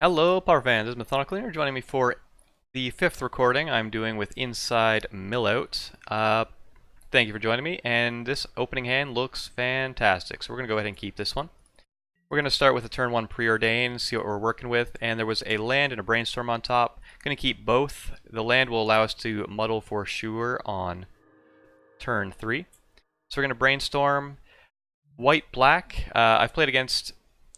Hello, Power fans. This is Mathonical here, joining me for the fifth recording I'm doing with Inside Millout. Thank you for joining me, and this opening hand looks fantastic, so we're going to go ahead and keep this one. We're going to start with a turn 1 Preordain, see what we're working with, and there was a land and a Brainstorm on top. Going to keep both. The land will allow us to muddle for sure on turn 3. So we're going to Brainstorm white-black. I've played against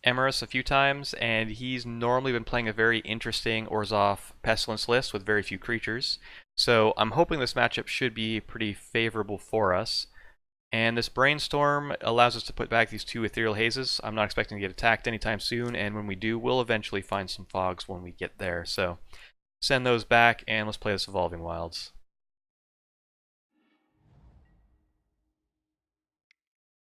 Emerus a few times, and he's normally been playing a very interesting Orzhov Pestilence list with very few creatures. So I'm hoping this matchup should be pretty favorable for us. And this Brainstorm allows us to put back these two Ethereal Hazes. I'm not expecting to get attacked anytime soon, and when we do, we'll eventually find some fogs when we get there. So send those back, and let's play this Evolving Wilds.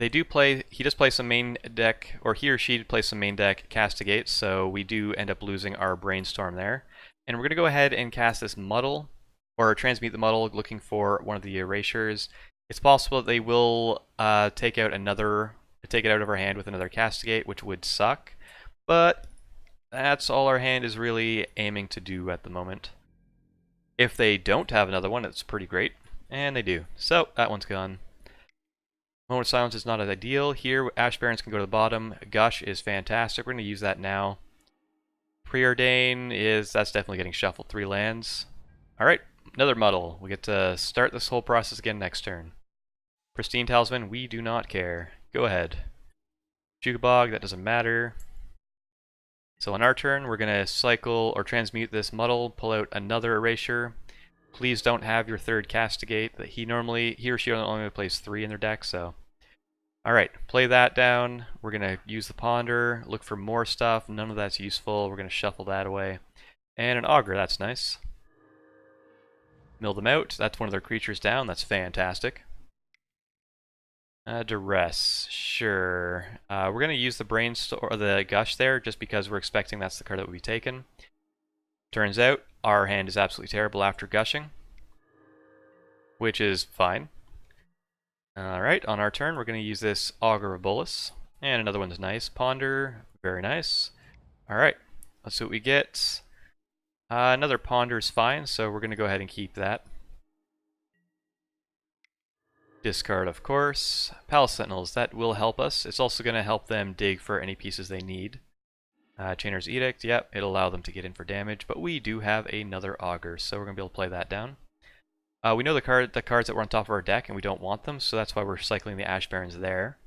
He does play some main deck, or he or she did play some main deck Castigate, so we do end up losing our Brainstorm there. And we're going to go ahead and cast this Muddle, or Transmute the Muddle, looking for one of the Erasures. It's possible that they will take it out of our hand with another Castigate, which would suck, but that's all our hand is really aiming to do at the moment. If they don't have another one, it's pretty great, and they do. So that one's gone. Moment of Silence is not as ideal. Here, Ash Barrens can go to the bottom. Gush is fantastic. We're going to use that now. Preordain that's definitely getting shuffled. 3 lands. Alright, another Muddle. We get to start this whole process again next turn. Pristine Talisman, we do not care. Go ahead. Jukabog, that doesn't matter. So on our turn, we're going to cycle or transmute this Muddle, pull out another Erasure. Please don't have your third Castigate. He or she only plays 3 in their deck, so. Alright, play that down. We're going to use the Ponder, look for more stuff. None of that's useful. We're going to shuffle that away. And an Augur, that's nice. Mill them out. That's one of their creatures down. That's fantastic. Duress, sure. We're going to use the Brainstorm or the Gush there just because we're expecting that's the card that will be taken. Turns out, our hand is absolutely terrible after gushing, which is fine. Alright, on our turn, we're going to use this Augur of Bolas, and another one's nice. Ponder, very nice. Alright, let's see what we get. Another Ponder is fine, so we're going to go ahead and keep that. Discard, of course. Palace Sentinels, that will help us. It's also going to help them dig for any pieces they need. Chainer's Edict, yep, it'll allow them to get in for damage, but we do have another Augur, so we're going to be able to play that down. We know the cards that were on top of our deck, and we don't want them, so that's why we're cycling the Ash Barrens there.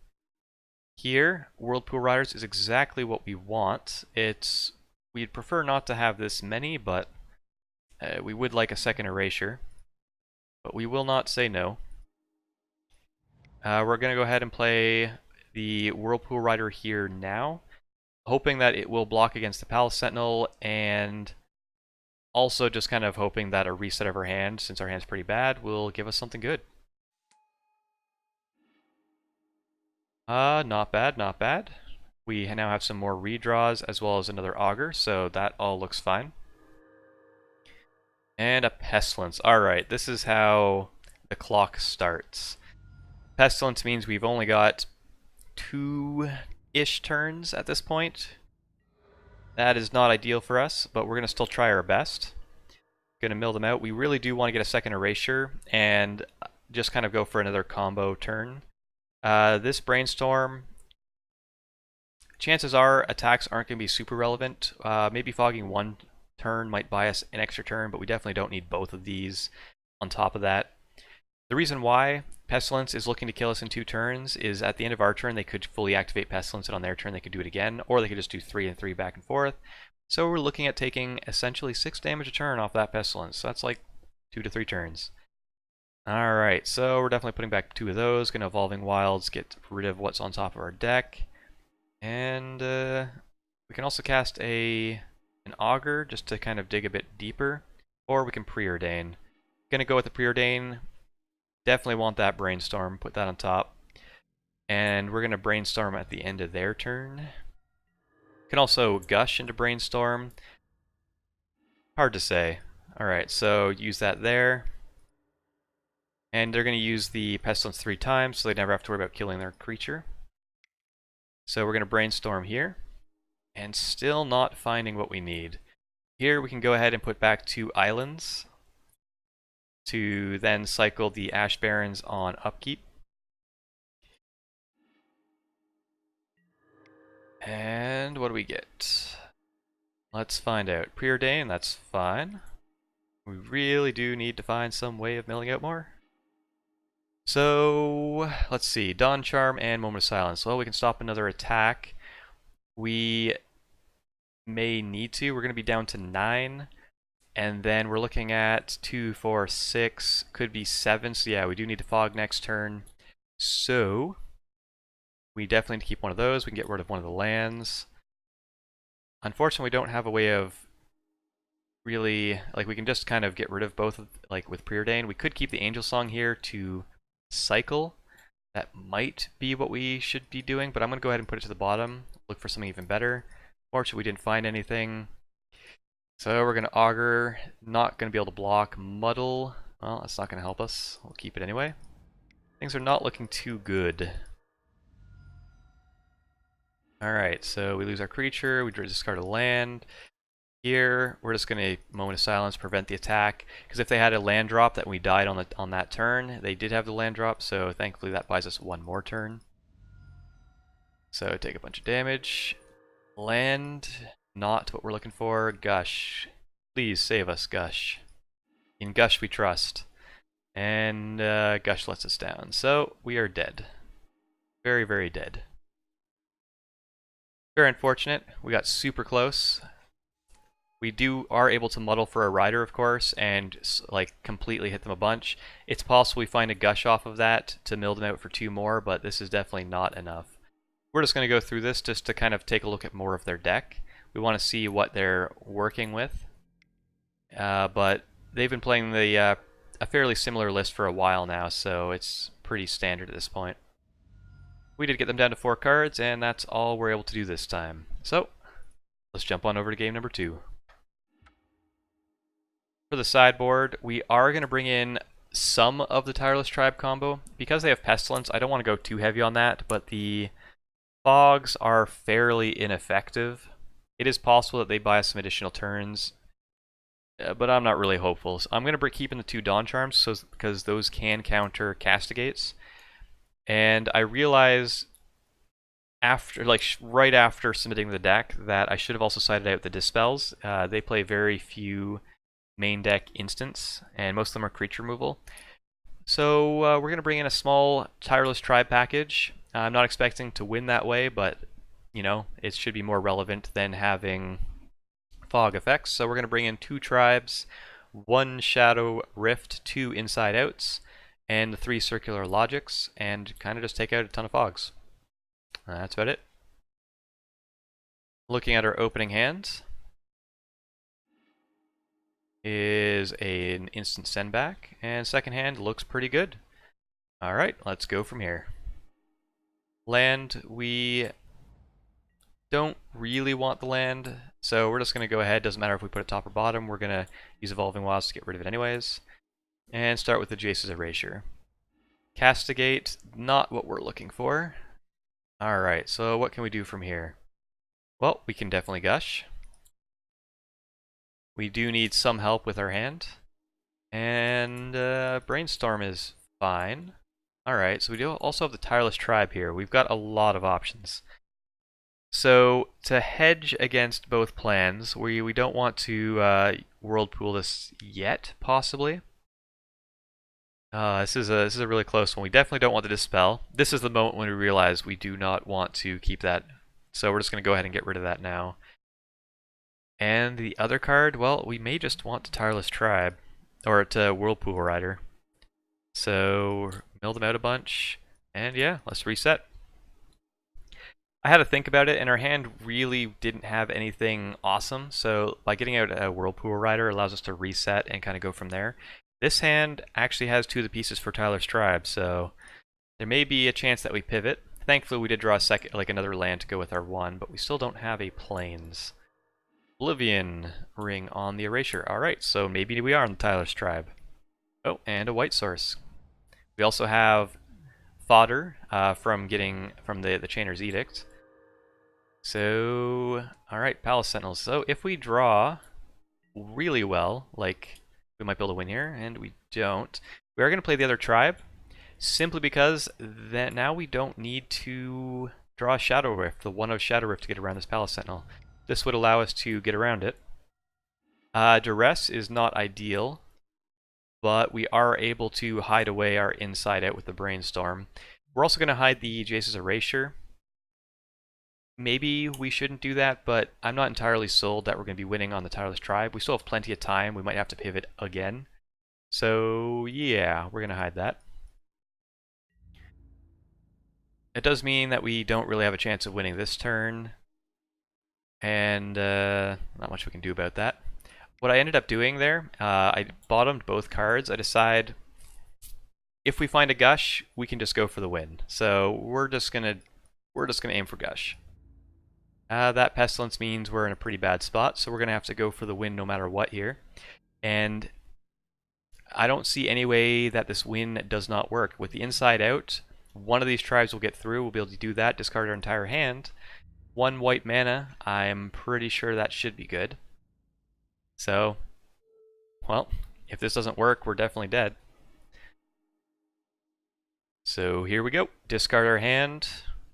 Here, Whirlpool Riders is exactly what we want. We'd prefer not to have this many, but we would like a second Erasure. But we will not say no. We're going to go ahead and play the Whirlpool Rider here now, hoping that it will block against the Palace Sentinel, and also just kind of hoping that a reset of our hand, since our hand's pretty bad, will give us something good. Not bad, not bad. We now have some more redraws as well as another Augur, so that all looks fine. And a Pestilence. Alright, this is how the clock starts. Pestilence means we've only got 2-ish turns at this point. That is not ideal for us, but we're going to still try our best. Going to mill them out. We really do want to get a second Erasure and just kind of go for another combo turn. This Brainstorm, chances are attacks aren't going to be super relevant. Maybe fogging one turn might buy us an extra turn, but we definitely don't need both of these on top of that. The reason why Pestilence is looking to kill us in 2 turns is at the end of our turn they could fully activate Pestilence, and on their turn they could do it again, or they could just do 3 and 3 back and forth. So we're looking at taking essentially 6 damage a turn off that Pestilence, so that's like 2 to 3 turns. Alright, so we're definitely putting back 2 of those, going to Evolving Wilds, get rid of what's on top of our deck, and we can also cast an Augur just to kind of dig a bit deeper, or we can Preordain. Going to go with the Preordain. Definitely want that Brainstorm, put that on top. And we're going to Brainstorm at the end of their turn. Can also Gush into Brainstorm. Hard to say. Alright, so use that there. And they're going to use the Pestilence 3 times, so they never have to worry about killing their creature. So we're going to Brainstorm here. and still not finding what we need. Here we can go ahead and put back 2 islands to then cycle the Ash Barrens on upkeep. And what do we get? Let's find out. Preordain, that's fine. We really do need to find some way of milling out more. So, let's see. Dawn Charm and Moment of Silence. Well, we can stop another attack. We may need to. We're going to be down to 9. And then we're looking at 2, 4, 6. Could be 7. So yeah, we do need to fog next turn. So, we definitely need to keep one of those. We can get rid of one of the lands. Unfortunately, we don't have a way of really, like, we can just kind of get rid of both, like with Preordain. We could keep the Angelsong here to cycle. That might be what we should be doing, but I'm going to go ahead and put it to the bottom, look for something even better. Fortunately, we didn't find anything. So we're going to Augur, not going to be able to block. Muddle, well, that's not going to help us. We'll keep it anyway. Things are not looking too good. Alright, so we lose our creature, we discard a land. Here, we're just going to Moment of Silence, prevent the attack, because if they had a land drop that we died on that turn, they did have the land drop, so thankfully that buys us one more turn. So take a bunch of damage. Land, not what we're looking for. Gush. Please save us, Gush. In Gush we trust. And Gush lets us down, so we are dead. Very, very dead. Very unfortunate. We got super close. We are able to muddle for a rider, of course, and like completely hit them a bunch. It's possible we find a Gush off of that to mill them out for 2 more, but this is definitely not enough. We're just going to go through this just to kind of take a look at more of their deck. We want to see what they're working with. But they've been playing a fairly similar list for a while now, so it's pretty standard at this point. We did get them down to 4 cards, and that's all we're able to do this time. So, let's jump on over to game number 2. For the sideboard, we are going to bring in some of the Tireless Tribe combo. Because they have Pestilence, I don't want to go too heavy on that, but the fogs are fairly ineffective. It is possible that they buy us some additional turns, but I'm not really hopeful. So I'm going to be keeping the 2 Dawn Charms because those can counter Castigates. And I realize after, right after submitting the deck, that I should have also cited out the Dispels. They play very few main deck instants, and most of them are creature removal. So we're going to bring in a small Tireless Tribe package. I'm not expecting to win that way, but you know, it should be more relevant than having fog effects. So we're going to bring in 2 tribes, 1 Shadow Rift, 2 Inside Outs, and 3 Circular Logics, and kind of just take out a ton of fogs. That's about it. Looking at our opening hand is an instant send back, and second hand looks pretty good. Alright, let's go from here. Land, we don't really want the land, so we're just going to go ahead. Doesn't matter if we put it top or bottom, we're going to use Evolving Wilds to get rid of it anyways. And start with the Jace's Erasure. Castigate, not what we're looking for. Alright, so what can we do from here? Well, we can definitely Gush. We do need some help with our hand. And Brainstorm is fine. Alright, so we do also have the Tireless Tribe here. We've got a lot of options. So, to hedge against both plans, we don't want to Whirlpool this yet, possibly. This is a really close one. We definitely don't want the Dispel. This is the moment when we realize we do not want to keep that. So we're just going to go ahead and get rid of that now. And the other card, well, we may just want to Tireless Tribe. Or to Whirlpool Rider. So, mill them out a bunch. And yeah, let's reset. I had to think about it, and our hand really didn't have anything awesome. So by getting out a Whirlpool Rider allows us to reset and kind of go from there. This hand actually has 2 of the pieces for Tireless Tribe, so there may be a chance that we pivot. Thankfully, we did draw a second, another land to go with our 1, but we still don't have a Plains. Oblivion Ring on the Erasure. Alright, so maybe we are on the Tireless Tribe. Oh, and a white source. We also have Fodder from the Chainer's Edict. So, alright, Palace Sentinels. So if we draw really well, like we might be able to win here, and we don't, we are going to play the other tribe, simply because that now we don't need to draw a Shadow Rift, the one of Shadow Rift, to get around this Palace Sentinel. This would allow us to get around it. Duress is not ideal, but we are able to hide away our inside out with the Brainstorm. We're also going to hide the Jace's Erasure. Maybe we shouldn't do that, but I'm not entirely sold that we're going to be winning on the Tireless Tribe. We still have plenty of time. We might have to pivot again. So yeah, we're going to hide that. It does mean that we don't really have a chance of winning this turn, and not much we can do about that. What I ended up doing there, I bottomed both cards. I decide if we find a Gush, we can just go for the win. So we're just gonna aim for Gush. That Pestilence means we're in a pretty bad spot, so we're gonna have to go for the win no matter what here. And I don't see any way that this win does not work. With the inside out, one of these tribes will get through. We'll be able to do that, discard our entire hand. 1 white mana, I'm pretty sure that should be good. So, well, if this doesn't work, we're definitely dead. So here we go. Discard our hand,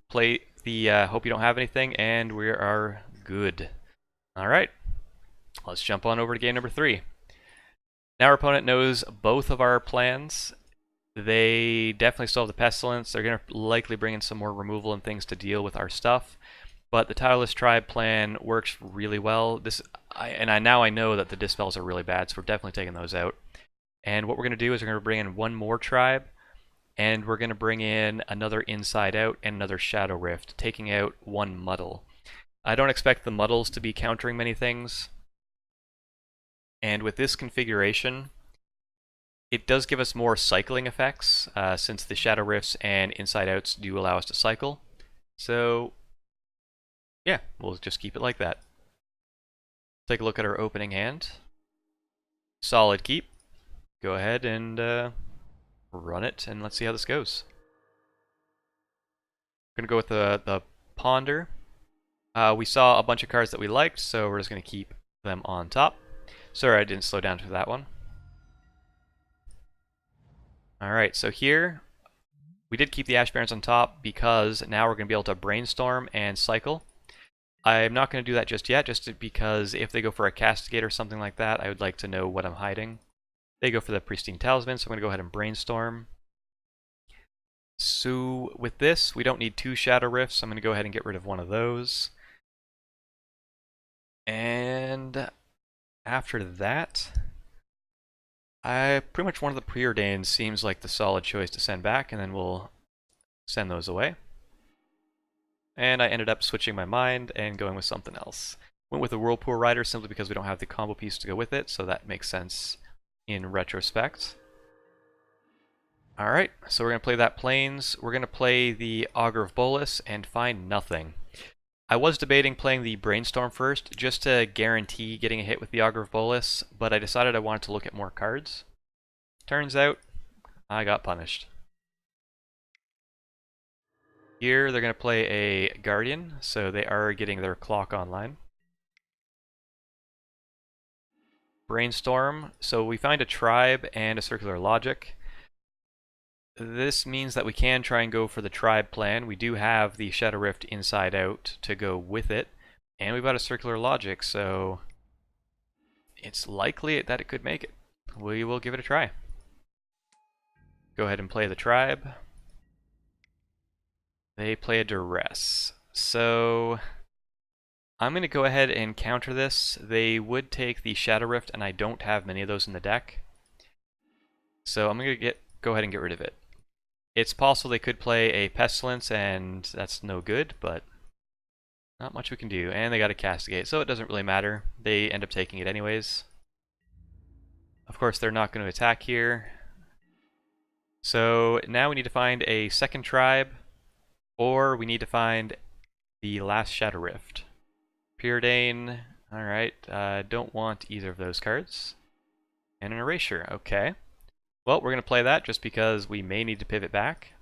play the hope you don't have anything, and we are good. Alright, let's jump on over to game number 3. Now our opponent knows both of our plans. They definitely still have the Pestilence. They're going to likely bring in some more removal and things to deal with our stuff. But the Tireless Tribe plan works really well. Now I know that the Dispels are really bad, so we're definitely taking those out. And what we're going to do is we're going to bring in one more tribe, and we're going to bring in another Inside Out and another Shadow Rift, taking out one Muddle. I don't expect the Muddles to be countering many things. And with this configuration, it does give us more cycling effects, since the Shadow Rifts and Inside Outs do allow us to cycle. So yeah, we'll just keep it like that. Take a look at our opening hand. Solid keep. Go ahead and run it, and let's see how this goes. We're going to go with the Ponder. We saw a bunch of cards that we liked, so we're just going to keep them on top. Sorry, I didn't slow down for that one. Alright, so here, we did keep the Ash Barrens on top because now we're going to be able to Brainstorm and cycle. I'm not going to do that just yet, just because if they go for a Castigate or something like that, I would like to know what I'm hiding. They go for the Pristine Talisman, so I'm going to go ahead and Brainstorm. So with this, we don't need 2 Shadow Rifts. I'm going to go ahead and get rid of one of those. And after that, pretty much one of the Preordains seems like the solid choice to send back, and then we'll send those away. And I ended up switching my mind and going with something else. Went with the Whirlpool Rider simply because we don't have the combo piece to go with it, so that makes sense in retrospect. Alright, so we're going to play that Plains. We're going to play the Augur of Bolas and find nothing. I was debating playing the Brainstorm first, just to guarantee getting a hit with the Augur of Bolas, but I decided I wanted to look at more cards. Turns out, I got punished. Here, they're going to play a Guardian, so they are getting their clock online. Brainstorm, so we find a tribe and a circular logic. This means that we can try and go for the tribe plan. We do have the Shadow Rift Inside Out to go with it, and we've got a circular logic, so it's likely that it could make it. We will give it a try. Go ahead and play the tribe. They play a Duress. So I'm going to go ahead and counter this. They would take the Shadow Rift, and I don't have many of those in the deck. So I'm going to go ahead and get rid of it. It's possible they could play a Pestilence, and that's no good, but not much we can do. And they got a Castigate, so it doesn't really matter. They end up taking it anyways. Of course, they're not going to attack here. So now we need to find a second tribe, or we need to find the last Shadow Rift. Preordain, alright, don't want either of those cards. And an Erasure, okay. Well, we're going to play that just because we may need to pivot back.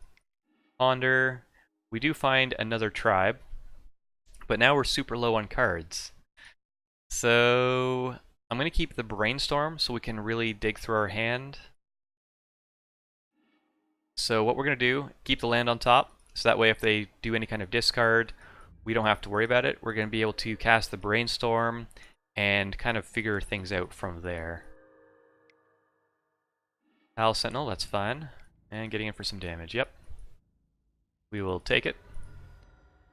Ponder, we do find another tribe, But now we're super low on cards. So I'm going to keep the Brainstorm so we can really dig through our hand. So what we're going to do, keep the land on top, so that way if they do any kind of discard, we don't have to worry about it. We're going to be able to cast the Brainstorm and kind of figure things out from there. Owl Sentinel, that's fine. And getting in for some damage, yep. We will take it.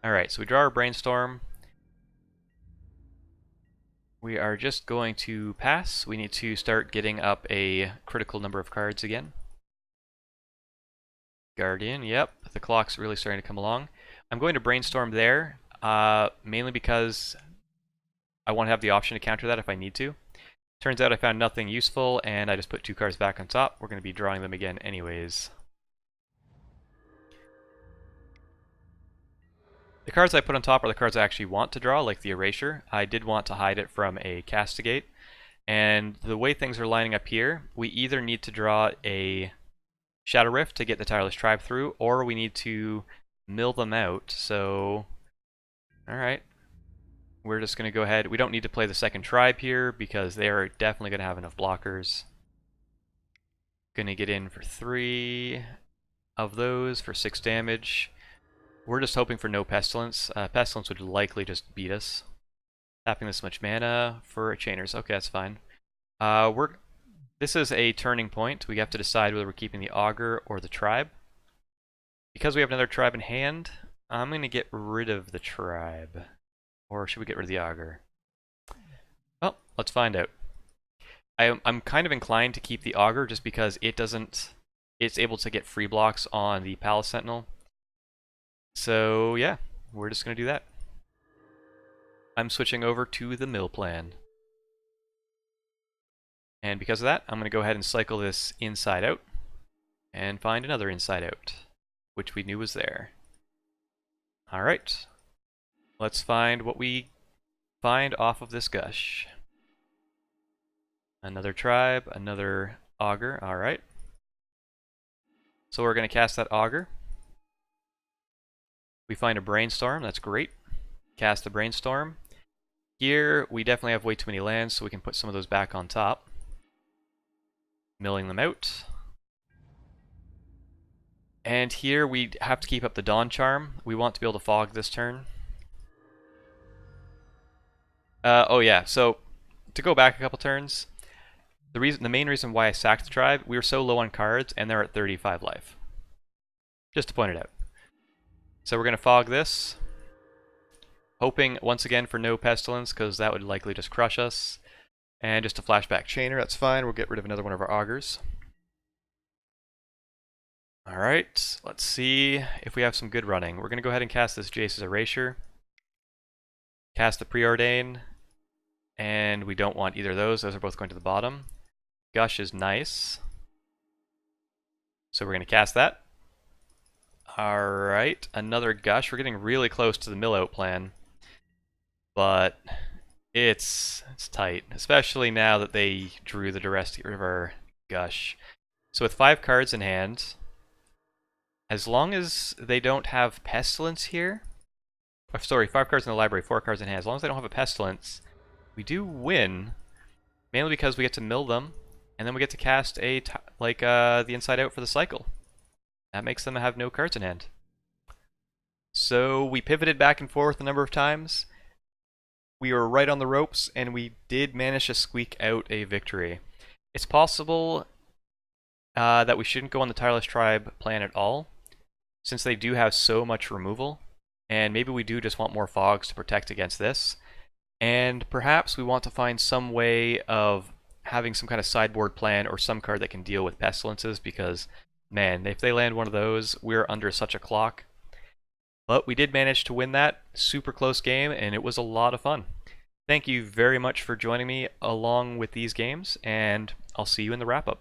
Alright, so we draw our Brainstorm. We are just going to pass. We need to start getting up a critical number of cards again. Guardian, yep. The clock's really starting to come along. I'm going to Brainstorm there, mainly because I want to have the option to counter that if I need to. Turns out I found nothing useful, and I just put 2 cards back on top. We're going to be drawing them again anyways. The cards I put on top are the cards I actually want to draw, like the Erasure. I did want to hide it from a Castigate. And the way things are lining up here, we either need to draw a Shadow Rift to get the Tireless Tribe through, or we need to mill them out. So, alright. We're just going to go ahead. We don't need to play the second Tribe here because they are definitely going to have enough blockers. Going to get in for 3 of those for 6 damage. We're just hoping for no Pestilence. Pestilence would likely just beat us. Tapping this much mana for Chainers. Okay, that's fine. This is a turning point. We have to decide whether we're keeping the Augur or the Tribe. Because we have another Tribe in hand, I'm going to get rid of the Tribe. Or should we get rid of the Augur? Well, let's find out. I'm kind of inclined to keep the Augur just because it's able to get free blocks on the Palace Sentinel. So yeah, we're just going to do that. I'm switching over to the mill plan. And because of that, I'm going to go ahead and cycle this inside out and find another inside out, which we knew was there. Alright, let's find what we find off of this Gush. Another Tribe, another Augur, alright. So we're going to cast that Augur. We find a Brainstorm, that's great. Cast the Brainstorm. Here, we definitely have way too many lands, so we can put some of those back on top. Milling them out. And here, we have to keep up the Dawn Charm. We want to be able to fog this turn. Oh yeah, so to go back a couple turns, the main reason why I sacked the Tribe, we were so low on cards, and they're at 35 life. Just to point it out. So we're going to fog this, hoping once again for no Pestilence, because that would likely just crush us. And just a flashback Chainer, that's fine. We'll get rid of another one of our Augurs. Alright, let's see if we have some good running. We're going to go ahead and cast this Jace's Erasure. Cast the Preordain, and we don't want either of those. Those are both going to the bottom. Gush is nice. So we're going to cast that. Alright, another Gush. We're getting really close to the mill out plan. But it's tight, especially now that they drew the duress to get rid of our Gush. So with 5 cards in hand, as long as they don't have Pestilence here, or sorry, 5 cards in the library, 4 cards in hand, as long as they don't have a Pestilence, we do win, mainly because we get to mill them, and then we get to cast the Inside Out for the cycle. That makes them have no cards in hand. So we pivoted back and forth a number of times. We were right on the ropes, and we did manage to squeak out a victory. It's possible that we shouldn't go on the Tireless Tribe plan at all, since they do have so much removal, and maybe we do just want more fogs to protect against this. And perhaps we want to find some way of having some kind of sideboard plan or some card that can deal with Pestilences, because man, if they land one of those, we're under such a clock. But we did manage to win that super close game, and it was a lot of fun. Thank you very much for joining me along with these games, and I'll see you in the wrap-up.